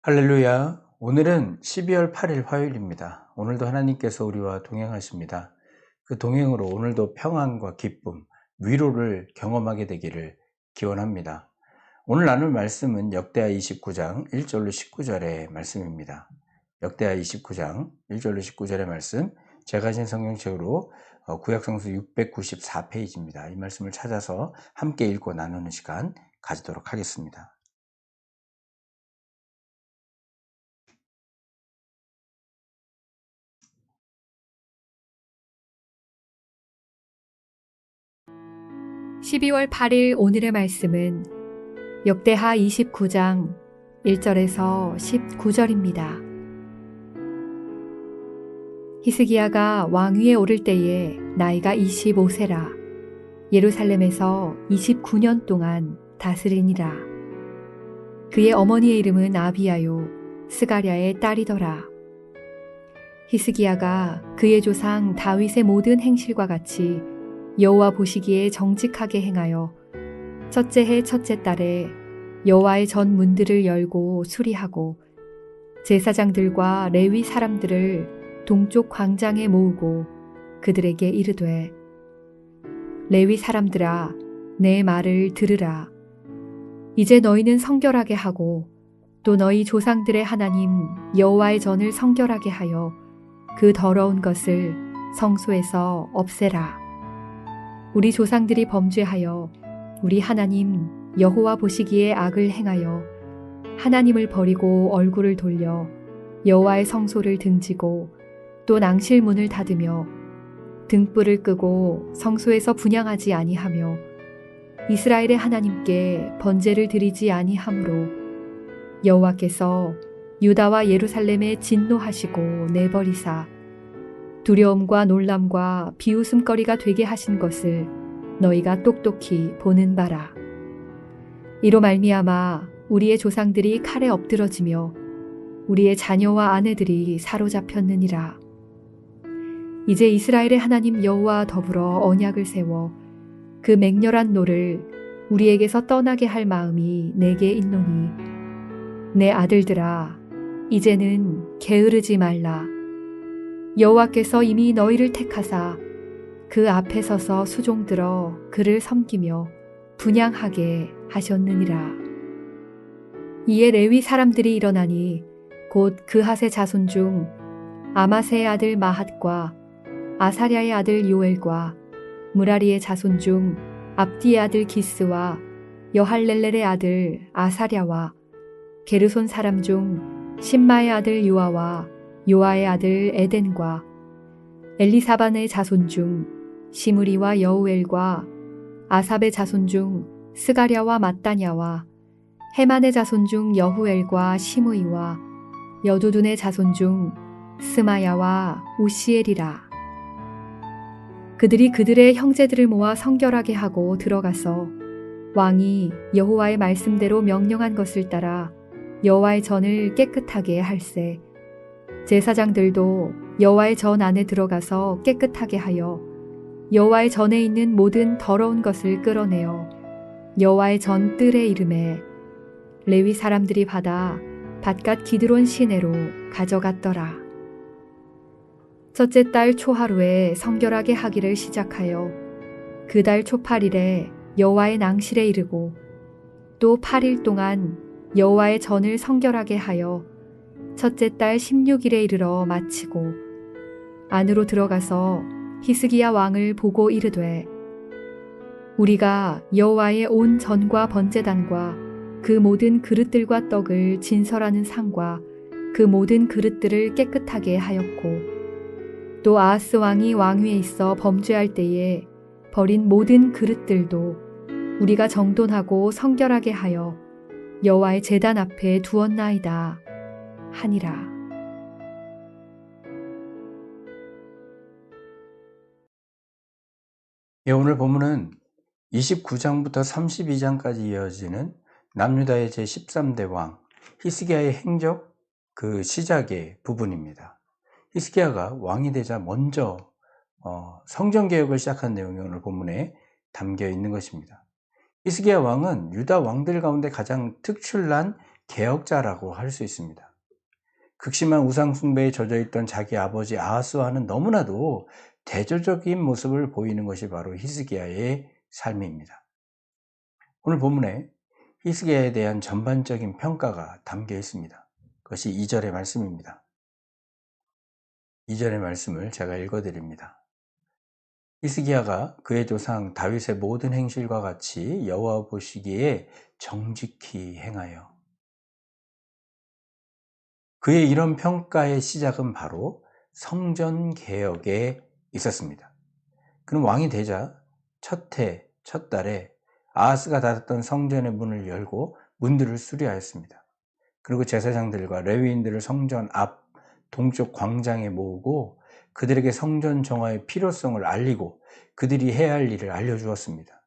할렐루야. 오늘은 12월 8일 화요일입니다. 오늘도 하나님께서 우리와 동행하십니다. 그 동행으로 오늘도 평안과 기쁨, 위로를 경험하게 되기를 기원합니다. 오늘 나눌 말씀은 역대하 29장 1절로 19절의 말씀입니다. 역대하 29장 1절로 19절의 말씀, 제가 가진 성경책으로 구약성서 694페이지입니다. 이 말씀을 찾아서 함께 읽고 나누는 시간 가지도록 하겠습니다. (12월 8일) 오늘의 말씀은 역대하 29장 1절에서 19절입니다. 히스기야가 왕위에 오를 때에 나이가 25세라. 예루살렘에서 29년 동안 다스리니라. 그의 어머니의 이름은 아비야요 스가랴의 딸이더라. 히스기야가 그의 조상 다윗의 모든 행실과 같이 여호와 보시기에 정직하게 행하여 첫째 해 첫째 달에 여호와의 전 문들을 열고 수리하고 제사장들과 레위 사람들을 동쪽 광장에 모으고 그들에게 이르되, 레위 사람들아, 내 말을 들으라. 이제 너희는 성결하게 하고 또 너희 조상들의 하나님 여호와의 전을 성결하게 하여 그 더러운 것을 성소에서 없애라. 우리 조상들이 범죄하여 우리 하나님 여호와 보시기에 악을 행하여 하나님을 버리고 얼굴을 돌려 여호와의 성소를 등지고 또 낭실문을 닫으며 등불을 끄고 성소에서 분향하지 아니하며 이스라엘의 하나님께 번제를 드리지 아니하므로 여호와께서 유다와 예루살렘에 진노하시고 내버리사 두려움과 놀람과 비웃음거리가 되게 하신 것을 너희가 똑똑히 보는 바라. 이로 말미암아 우리의 조상들이 칼에 엎드러지며 우리의 자녀와 아내들이 사로잡혔느니라. 이제 이스라엘의 하나님 여호와와 더불어 언약을 세워 그 맹렬한 노를 우리에게서 떠나게 할 마음이 내게 있노니, 내 아들들아, 이제는 게으르지 말라. 여호와께서 이미 너희를 택하사 그 앞에 서서 수종들어 그를 섬기며 분향하게 하셨느니라. 이에 레위 사람들이 일어나니 곧 그핫의 자손 중 아마세의 아들 마핫과 아사랴의 아들 요엘과 무라리의 자손 중 압디의 아들 기스와 여할렐렐의 아들 아사랴와 게르손 사람 중 심마의 아들 요아와 요아의 아들 에덴과 엘리사반의 자손 중 시므리와 여우엘과 아삽의 자손 중 스가랴와 mat다냐와 헤만의 자손 중 여후엘과 시므이와 여두둔의 자손 중 스마야와 우시엘이라. 그들이 그들의 형제들을 모아 성결하게 하고 들어가서 왕이 여호와의 말씀대로 명령한 것을 따라 여호와의 전을 깨끗하게 할세. 제사장들도 여호와의 전 안에 들어가서 깨끗하게 하여 여호와의 전에 있는 모든 더러운 것을 끌어내어 여호와의 전 뜰에 이름에 레위 사람들이 받아 밧갓 기드론 시내로 가져갔더라. 첫째 달 초하루에 성결하게 하기를 시작하여 그 달 초8일에 여호와의 낭실에 이르고 또 8일 동안 여호와의 전을 성결하게 하여 첫째 달 16일에 이르러 마치고 안으로 들어가서 히스기야 왕을 보고 이르되, 우리가 여호와의 온 전과 번제단과 그 모든 그릇들과 떡을 진설하는 상과 그 모든 그릇들을 깨끗하게 하였고 또 아하스 왕이 왕위에 있어 범죄할 때에 버린 모든 그릇들도 우리가 정돈하고 성결하게 하여 여호와의 제단 앞에 두었나이다 하니라. 예, 오늘 본문은 29장부터 32장까지 이어지는 남유다의 제13대 왕 히스기야의 행적 그 시작의 부분입니다. 히스기야가 왕이 되자 먼저 성전개혁을 시작한 내용이 오늘 본문에 담겨 있는 것입니다. 히스기야 왕은 유다 왕들 가운데 가장 특출난 개혁자라고 할 수 있습니다. 극심한 우상숭배에 젖어있던 자기 아버지 아하스와는 너무나도 대조적인 모습을 보이는 것이 바로 히스기야의 삶입니다. 오늘 본문에 히스기야에 대한 전반적인 평가가 담겨 있습니다. 그것이 2절의 말씀입니다. 2절의 말씀을 제가 읽어드립니다. 히스기야가 그의 조상 다윗의 모든 행실과 같이 여호와 보시기에 정직히 행하여. 그의 이런 평가의 시작은 바로 성전 개혁에 있었습니다. 그는 왕이 되자 첫 해, 첫 달에 아하스가 닫았던 성전의 문을 열고 문들을 수리하였습니다. 그리고 제사장들과 레위인들을 성전 앞 동쪽 광장에 모으고 그들에게 성전 정화의 필요성을 알리고 그들이 해야 할 일을 알려주었습니다.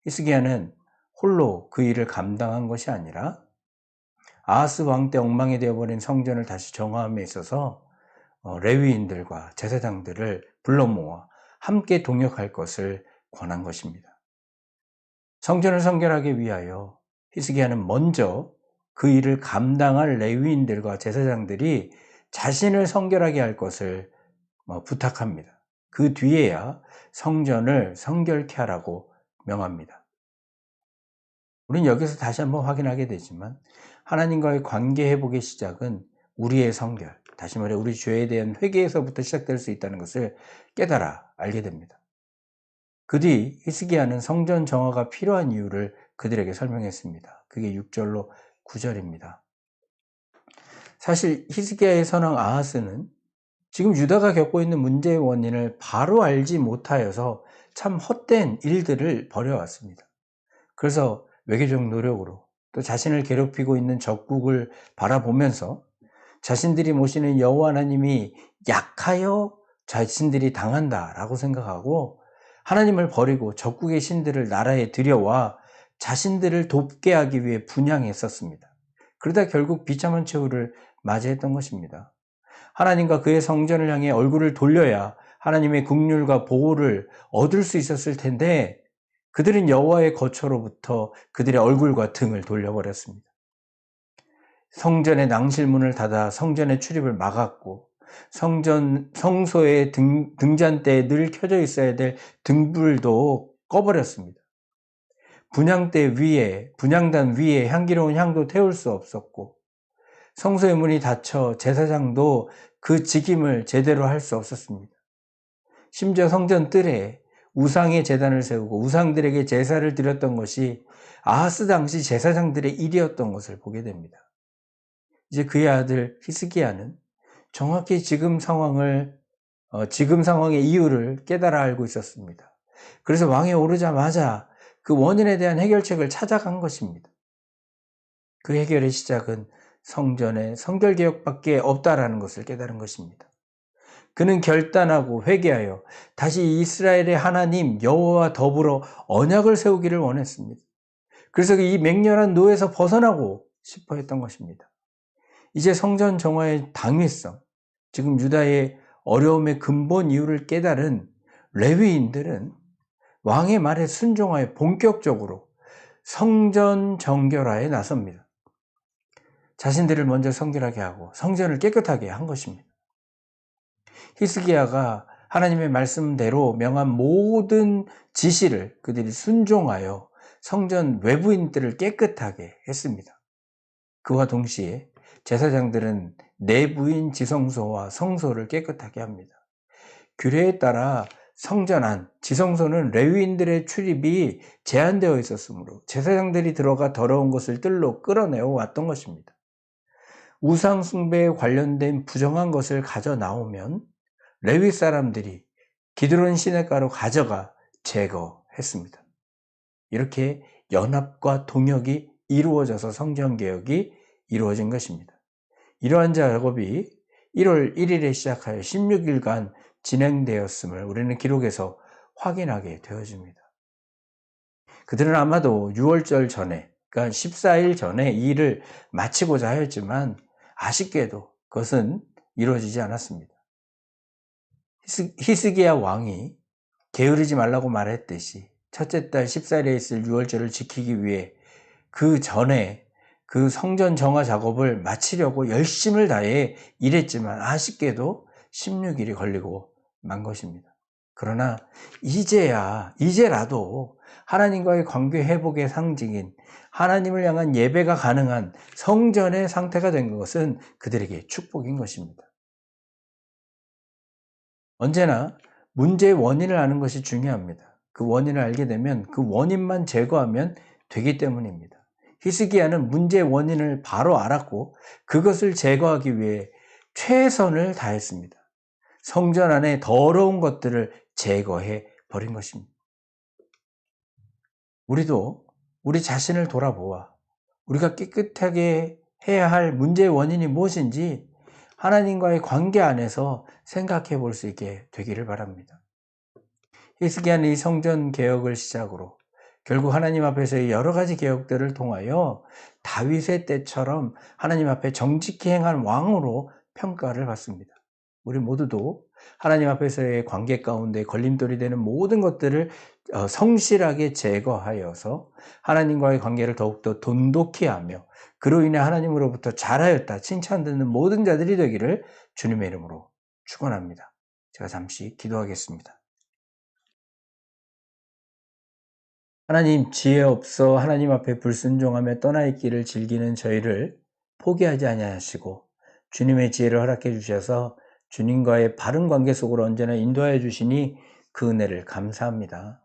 히스기야는 홀로 그 일을 감당한 것이 아니라 아하스 왕 때 엉망이 되어버린 성전을 다시 정화함에 있어서 레위인들과 제사장들을 불러 모아 함께 동역할 것을 권한 것입니다. 성전을 성결하기 위하여 히스기야는 먼저 그 일을 감당할 레위인들과 제사장들이 자신을 성결하게 할 것을 부탁합니다. 그 뒤에야 성전을 성결케 하라고 명합니다. 우리는 여기서 다시 한번 확인하게 되지만 하나님과의 관계 회복의 시작은 우리의 성결, 다시 말해 우리 죄에 대한 회개에서부터 시작될 수 있다는 것을 깨달아 알게 됩니다. 그 뒤 히스기야는 성전 정화가 필요한 이유를 그들에게 설명했습니다. 그게 6절로 9절입니다. 사실 히스기야의 선왕 아하스는 지금 유다가 겪고 있는 문제의 원인을 바로 알지 못하여서 참 헛된 일들을 벌여왔습니다. 그래서 외교적 노력으로 또 자신을 괴롭히고 있는 적국을 바라보면서 자신들이 모시는 여호와 하나님이 약하여 자신들이 당한다라고 생각하고 하나님을 버리고 적국의 신들을 나라에 들여와 자신들을 돕게 하기 위해 분향했었습니다. 그러다 결국 비참한 최후를 맞이했던 것입니다. 하나님과 그의 성전을 향해 얼굴을 돌려야 하나님의 긍휼과 보호를 얻을 수 있었을 텐데 그들은 여호와의 거처로부터 그들의 얼굴과 등을 돌려버렸습니다. 성전의 낭실문을 닫아 성전의 출입을 막았고 성소의 등잔대에 늘 켜져 있어야 될 등불도 꺼버렸습니다. 분향단 위에 향기로운 향도 태울 수 없었고 성소의 문이 닫혀 제사장도 그 직임을 제대로 할 수 없었습니다. 심지어 성전 뜰에 우상의 제단을 세우고 우상들에게 제사를 드렸던 것이 아하스 당시 제사장들의 일이었던 것을 보게 됩니다. 이제 그의 아들 히스기야는 정확히 지금 상황의 이유를 깨달아 알고 있었습니다. 그래서 왕에 오르자마자 그 원인에 대한 해결책을 찾아간 것입니다. 그 해결의 시작은 성전의 성결개혁밖에 없다라는 것을 깨달은 것입니다. 그는 결단하고 회개하여 다시 이스라엘의 하나님 여호와와 더불어 언약을 세우기를 원했습니다. 그래서 이 맹렬한 노에서 벗어나고 싶어 했던 것입니다. 이제 성전 정화의 당위성, 지금 유다의 어려움의 근본 이유를 깨달은 레위인들은 왕의 말에 순종하여 본격적으로 성전 정결화에 나섭니다. 자신들을 먼저 성결하게 하고 성전을 깨끗하게 한 것입니다. 히스기야가 하나님의 말씀대로 명한 모든 지시를 그들이 순종하여 성전 외부인들을 깨끗하게 했습니다. 그와 동시에 제사장들은 내부인 지성소와 성소를 깨끗하게 합니다. 규례에 따라 성전 안, 지성소는 레위인들의 출입이 제한되어 있었으므로 제사장들이 들어가 더러운 것을 뜰로 끌어내어 왔던 것입니다. 우상 숭배에 관련된 부정한 것을 가져 나오면 레위 사람들이 기드론 시내가로 가져가 제거했습니다. 이렇게 연합과 동역이 이루어져서 성전개혁이 이루어진 것입니다. 이러한 작업이 1월 1일에 시작하여 16일간 진행되었음을 우리는 기록에서 확인하게 되어집니다. 그들은 아마도 6월절 전에, 그러니까 14일 전에 이 일을 마치고자 하였지만 아쉽게도 그것은 이루어지지 않았습니다. 히스기야 왕이 게으르지 말라고 말했듯이 첫째 달 14일에 있을 6월절을 지키기 위해 그 전에 그 성전 정화 작업을 마치려고 열심을 다해 일했지만 아쉽게도 16일이 걸리고 만 것입니다. 그러나 이제라도 하나님과의 관계 회복의 상징인 하나님을 향한 예배가 가능한 성전의 상태가 된 것은 그들에게 축복인 것입니다. 언제나 문제의 원인을 아는 것이 중요합니다. 그 원인을 알게 되면 그 원인만 제거하면 되기 때문입니다. 히스기야는 문제의 원인을 바로 알았고 그것을 제거하기 위해 최선을 다했습니다. 성전 안에 더러운 것들을 제거해 버린 것입니다. 우리도 우리 자신을 돌아보아 우리가 깨끗하게 해야 할 문제의 원인이 무엇인지 하나님과의 관계 안에서 생각해 볼 수 있게 되기를 바랍니다. 히스기야는 이 성전 개혁을 시작으로 결국 하나님 앞에서의 여러 가지 개혁들을 통하여 다윗의 때처럼 하나님 앞에 정직히 행한 왕으로 평가를 받습니다. 우리 모두도 하나님 앞에서의 관계 가운데 걸림돌이 되는 모든 것들을 성실하게 제거하여서 하나님과의 관계를 더욱더 돈독히 하며 그로 인해 하나님으로부터 잘하였다 칭찬 듣는 모든 자들이 되기를 주님의 이름으로 축원합니다. 제가 잠시 기도하겠습니다. 하나님, 지혜 없어 하나님 앞에 불순종하며 떠나 있기를 즐기는 저희를 포기하지 아니하시고 주님의 지혜를 허락해 주셔서 주님과의 바른 관계 속으로 언제나 인도하여 주시니 그 은혜를 감사합니다.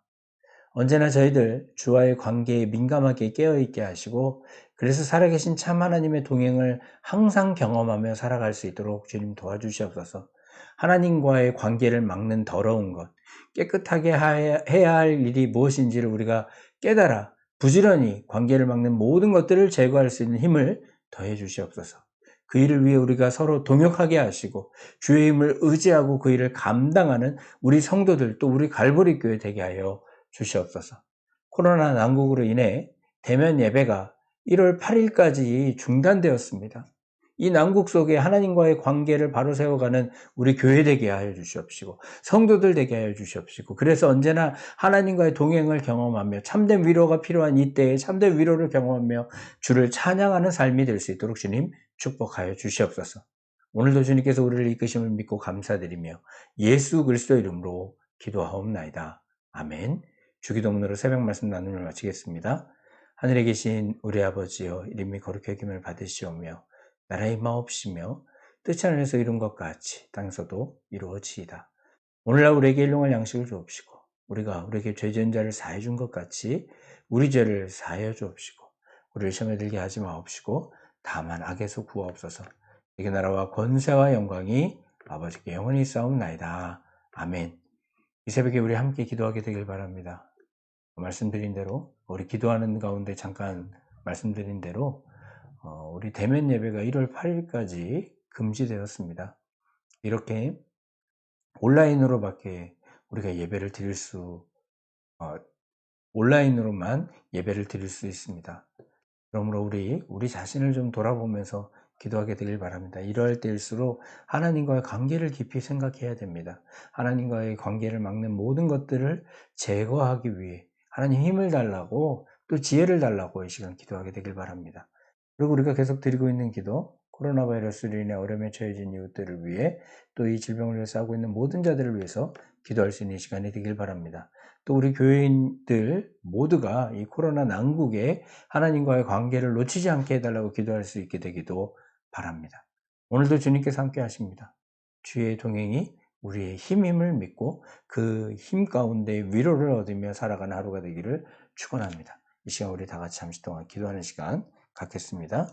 언제나 저희들 주와의 관계에 민감하게 깨어있게 하시고 그래서 살아계신 참 하나님의 동행을 항상 경험하며 살아갈 수 있도록 주님 도와주시옵소서. 하나님과의 관계를 막는 더러운 것, 깨끗하게 해야 할 일이 무엇인지를 우리가 깨달아 부지런히 관계를 막는 모든 것들을 제거할 수 있는 힘을 더해 주시옵소서. 그 일을 위해 우리가 서로 동역하게 하시고 주의 힘을 의지하고 그 일을 감당하는 우리 성도들 또 우리 갈보리 교회 되게 하여 주시옵소서. 코로나 난국으로 인해 대면 예배가 1월 8일까지 중단되었습니다. 이 난국 속에 하나님과의 관계를 바로 세워가는 우리 교회 되게 하여 주시옵시고 성도들 되게 하여 주시옵시고 그래서 언제나 하나님과의 동행을 경험하며 참된 위로가 필요한 이때에 참된 위로를 경험하며 주를 찬양하는 삶이 될 수 있도록 주님 축복하여 주시옵소서. 오늘도 주님께서 우리를 이끄심을 믿고 감사드리며 예수 그리스도 이름으로 기도하옵나이다. 아멘. 주기도문으로 새벽 말씀 나눔을 마치겠습니다. 하늘에 계신 우리 아버지여 이름이 거룩히 여김을 받으시오며 나라의 마옵시며 뜻이 하늘에서 이룬 것 같이 땅에서도 이루어지이다. 오늘날 우리에게 일용할 양식을 주옵시고 우리가 우리에게 죄 지은 자를 사해 준 것 같이 우리 죄를 사하여 주옵시고 우리를 시험에 들게 하지 마옵시고 다만 악에서 구하옵소서. 이게 나라와 권세와 영광이 아버지께 영원히 싸움나이다. 아멘. 이 새벽에 우리 함께 기도하게 되길 바랍니다. 말씀드린 대로 우리 기도하는 가운데 잠깐 말씀드린 대로 우리 대면 예배가 1월 8일까지 금지되었습니다. 이렇게 온라인으로밖에 우리가 예배를 드릴 온라인으로만 예배를 드릴 수 있습니다. 그러므로 우리 자신을 좀 돌아보면서 기도하게 되길 바랍니다. 이러할 때일수록 하나님과의 관계를 깊이 생각해야 됩니다. 하나님과의 관계를 막는 모든 것들을 제거하기 위해 하나님 힘을 달라고 또 지혜를 달라고 이 시간 기도하게 되길 바랍니다. 그리고 우리가 계속 드리고 있는 기도, 코로나 바이러스로 인해 어려움에 처해진 이웃들을 위해 또 이 질병을 위해서 하고 있는 모든 자들을 위해서 기도할 수 있는 시간이 되길 바랍니다. 또 우리 교회인들 모두가 이 코로나 난국에 하나님과의 관계를 놓치지 않게 해달라고 기도할 수 있게 되기도 바랍니다. 오늘도 주님께서 함께 하십니다. 주의 동행이 우리의 힘임을 믿고 그 힘 가운데 위로를 얻으며 살아가는 하루가 되기를 축원합니다. 이 시간 우리 다 같이 잠시 동안 기도하는 시간 갖겠습니다.